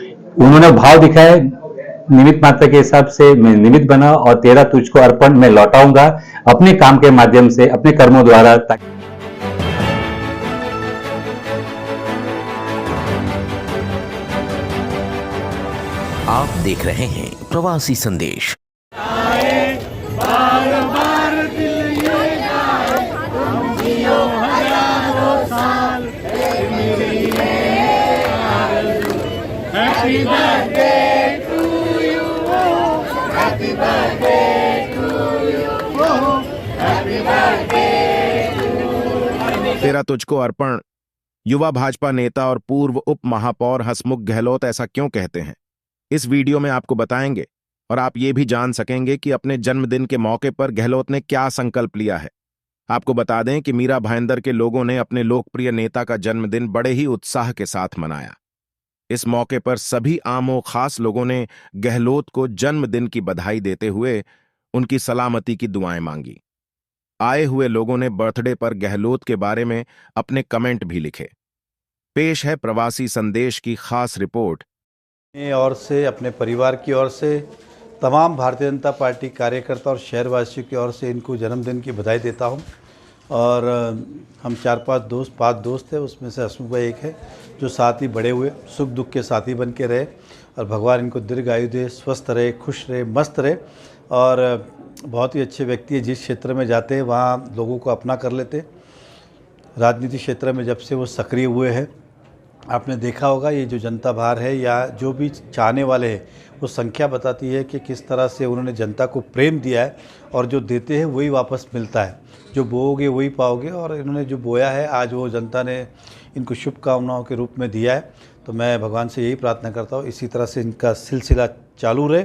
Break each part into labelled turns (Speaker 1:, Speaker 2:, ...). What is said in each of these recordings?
Speaker 1: उन्होंने भाव दिखाया, निमित्त मात्र के हिसाब से मैं निमित्त बना और तेरा तुझको अर्पण मैं लौटाऊंगा अपने काम के माध्यम से, अपने कर्मों द्वारा।
Speaker 2: आप देख रहे हैं प्रवासी संदेश।
Speaker 3: तेरा तुझको अर्पण। युवा भाजपा नेता और पूर्व उप महापौर हंसमुख गहलोत ऐसा क्यों कहते हैं, इस वीडियो में आपको बताएंगे और आप ये भी जान सकेंगे कि अपने जन्मदिन के मौके पर गहलोत ने क्या संकल्प लिया है। आपको बता दें कि मीरा भाईंदर के लोगों ने अपने लोकप्रिय नेता का जन्मदिन बड़े ही उत्साह के साथ मनाया। इस मौके पर सभी आम व खास लोगों ने गहलोत को जन्मदिन की बधाई देते हुए उनकी सलामती की दुआएं मांगी। आए हुए लोगों ने बर्थडे पर गहलोत के बारे में अपने कमेंट भी लिखे। पेश है प्रवासी संदेश की खास रिपोर्ट।
Speaker 4: और से अपने परिवार की ओर से तमाम भारतीय जनता पार्टी कार्यकर्ता और शहरवासियों की ओर से इनको जन्मदिन की बधाई देता हूं। और हम 5 दोस्त थे, उसमें से हंसमुख भाई एक है जो साथ ही बड़े हुए, सुख दुख के साथी बन के रहे और भगवान इनको दीर्घायु दे, स्वस्थ रहे, खुश रहे, मस्त रहे। और बहुत ही अच्छे व्यक्ति है, जिस क्षेत्र में जाते हैं वहाँ लोगों को अपना कर लेते। राजनीति क्षेत्र में जब से वो सक्रिय हुए हैं, आपने देखा होगा ये जो जनता बाहर है या जो भी चाहने वाले हैं, वो संख्या बताती है कि किस तरह से उन्होंने जनता को प्रेम दिया है और जो देते हैं वही वापस मिलता है। जो बोओगे वही पाओगे और इन्होंने जो बोया है आज वो जनता ने इनको शुभकामनाओं के रूप में दिया है। तो मैं भगवान से यही प्रार्थना करता हूँ इसी तरह से इनका सिलसिला चालू रहे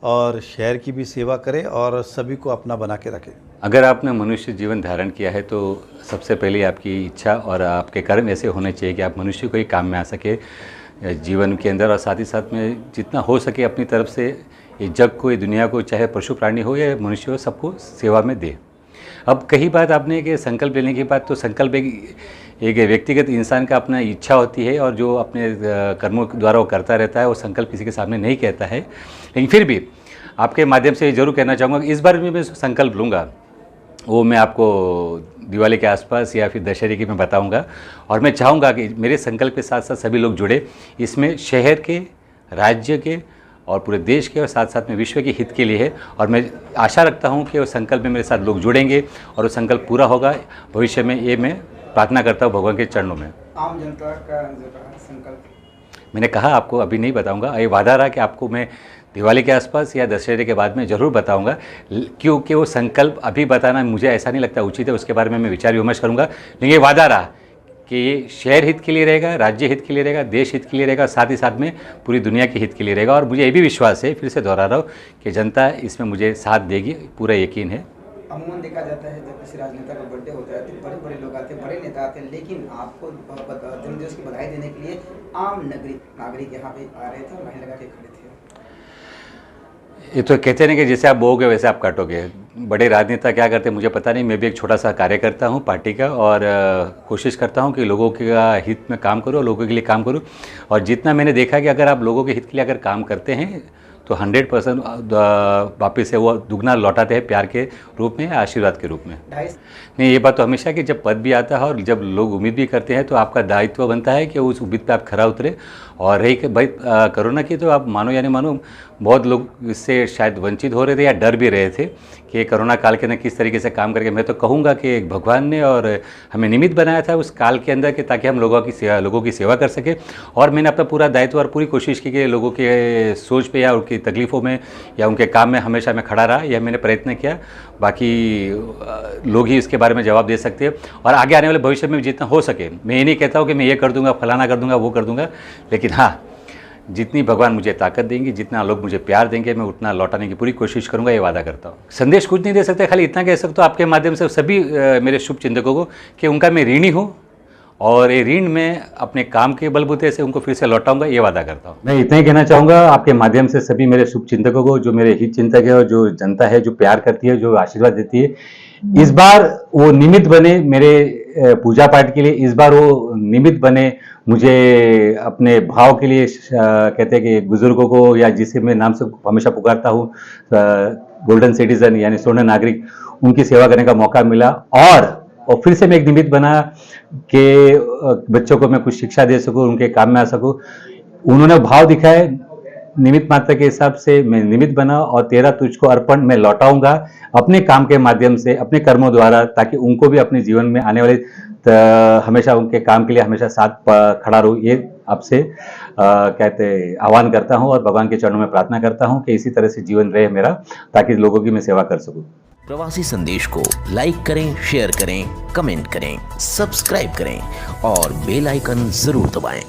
Speaker 4: और शहर की भी सेवा करें और सभी को अपना बना के रखें।
Speaker 1: अगर आपने मनुष्य जीवन धारण किया है तो सबसे पहले आपकी इच्छा और आपके कर्म ऐसे होने चाहिए कि आप मनुष्य को ही काम में आ सके जीवन के अंदर, और साथ ही साथ में जितना हो सके अपनी तरफ से ये जग को, ये दुनिया को, चाहे पशु प्राणी हो या मनुष्य हो, सबको सेवा में दे। अब कही बात आपने कि संकल्प लेने के बाद, तो संकल्प एक व्यक्तिगत इंसान का अपना इच्छा होती है और जो अपने कर्मों द्वारा वो करता रहता है, वो संकल्प किसी के सामने नहीं कहता है। लेकिन फिर भी आपके माध्यम से ज़रूर कहना चाहूँगा कि इस बार भी मैं संकल्प लूँगा, वो मैं आपको दिवाली के आसपास या फिर दशहरे की मैं बताऊँगा। और मैं चाहूँगा कि मेरे संकल्प के साथ साथ सभी लोग जुड़े इसमें, शहर के, राज्य के और पूरे देश के और साथ साथ में विश्व के हित के लिए है। और मैं आशा रखता हूँ कि वो संकल्प में मेरे साथ लोग जुड़ेंगे और वो संकल्प पूरा होगा भविष्य में, ये मैं प्रार्थना करता हूँ भगवान के चरणों में।
Speaker 5: आम जनता का संकल्प
Speaker 1: मैंने कहा आपको अभी नहीं बताऊंगा, ये वादा रहा कि आपको मैं दिवाली के आसपास या दशहरे के बाद में ज़रूर बताऊंगा, क्योंकि वो संकल्प अभी बताना मुझे ऐसा नहीं लगता उचित है। उसके बारे में मैं विचार विमर्श करूंगा। लेकिन ये वादा रहा कि ये शहर हित के लिए रहेगा, राज्य हित के लिए रहेगा, देश हित के लिए रहेगा, साथ ही साथ में पूरी दुनिया के हित के लिए रहेगा। और मुझे ये भी विश्वास है, फिर से दोहरा रहा हूँ, कि जनता इसमें मुझे साथ देगी, पूरा यकीन है।
Speaker 5: अमूमन देखा जाता है जब किसी राजनेता का बर्थडे होता है तो बड़े बड़े लोग आते हैं, बड़े नेता आते हैं, लेकिन आपको जन्मदिवस की बधाई देने के लिए आम नागरिक यहाँ पे आ रहे थे और लाइन लगा के खड़े थे।
Speaker 1: ये तो कहते हैं कि जैसे आप बोओगे वैसे आप काटोगे। बड़े राजनेता क्या करते हैं मुझे पता नहीं, मैं भी एक छोटा सा कार्यकर्ता हूँ पार्टी का और कोशिश करता हूँ कि लोगों के हित में काम करूँ, लोगों के लिए काम करूँ। और जितना मैंने देखा कि अगर आप लोगों के हित के लिए अगर काम करते हैं तो 100% वापस से वो दुगना लौटाते हैं, प्यार के रूप में, आशीर्वाद के रूप में। नहीं, ये बात तो हमेशा कि जब पद भी आता है और जब लोग उम्मीद भी करते हैं तो आपका दायित्व बनता है कि उस उम्मीद पे आप खरा उतरे। और रही कि भाई कोरोना की, तो आप मानो या नहीं मानो, बहुत लोग इससे शायद वंचित हो रहे थे या डर भी रहे थे कि कोरोना काल के अंदर किस तरीके से काम करके। मैं तो कहूँगा कि भगवान ने और हमें निमित्त बनाया था उस काल के अंदर कि ताकि हम लोगों की सेवा कर सके। और मैंने अपना पूरा दायित्व और पूरी कोशिश की कि लोगों के सोच पे या उनकी तकलीफ़ों में या उनके काम में हमेशा मैं खड़ा रहा, यह मैंने प्रयत्न किया। बाकी लोग ही इसके बारे में जवाब दे सकते हैं। और आगे आने वाले भविष्य में जितना हो सके, मैं ये नहीं कहता हूँ कि मैं ये कर दूँगा, फलाना कर दूँगा, वो कर दूँगा, लेकिन हाँ, जितनी भगवान मुझे ताकत देंगे, जितना लोग मुझे प्यार देंगे, मैं उतना लौटाने की पूरी कोशिश करूंगा, ये वादा करता हूँ। संदेश कुछ नहीं दे सकते, खाली इतना कह सकता हूँ आपके माध्यम से सभी मेरे शुभ चिंतकों को कि उनका मैं ऋणी हूँ और ये ऋण में अपने काम के बलबूते से उनको फिर से लौटाऊंगा, ये वादा करता हूँ। मैं इतना ही कहना चाहूँगा आपके माध्यम से सभी मेरे शुभ चिंतकों को, जो मेरे हित चिंतक है और जो जनता है, जो प्यार करती है, जो आशीर्वाद देती है, इस बार वो निमित्त बने मेरे पूजा पाठ के लिए, इस बार वो निमित्त बने मुझे अपने भाव के लिए। कहते हैं कि बुजुर्गों को, या जिसे मैं नाम से हमेशा पुकारता हूँ, गोल्डन सिटीजन यानी स्वर्ण नागरिक, उनकी सेवा करने का मौका मिला। और फिर से मैं एक निमित्त बना कि बच्चों को मैं कुछ शिक्षा दे सकूं, उनके काम में आ सकूं। उन्होंने भाव दिखाए, निमित्त मात्र के हिसाब से मैं निमित्त बना, और तेरा तुझको अर्पण मैं लौटाऊंगा अपने काम के माध्यम से, अपने कर्मों द्वारा, ताकि उनको भी अपने जीवन में आने वाले हमेशा उनके काम के लिए हमेशा साथ खड़ा रहूं। ये आपसे कहते आह्वान करता हूं और भगवान के चरणों में प्रार्थना करता हूं कि इसी तरह से जीवन रहे मेरा, ताकि लोगों की मैं सेवा कर सकूं।
Speaker 2: प्रवासी संदेश को लाइक करें, शेयर करें, कमेंट करें, सब्सक्राइब करें और बेल आइकन जरूर दबाएं।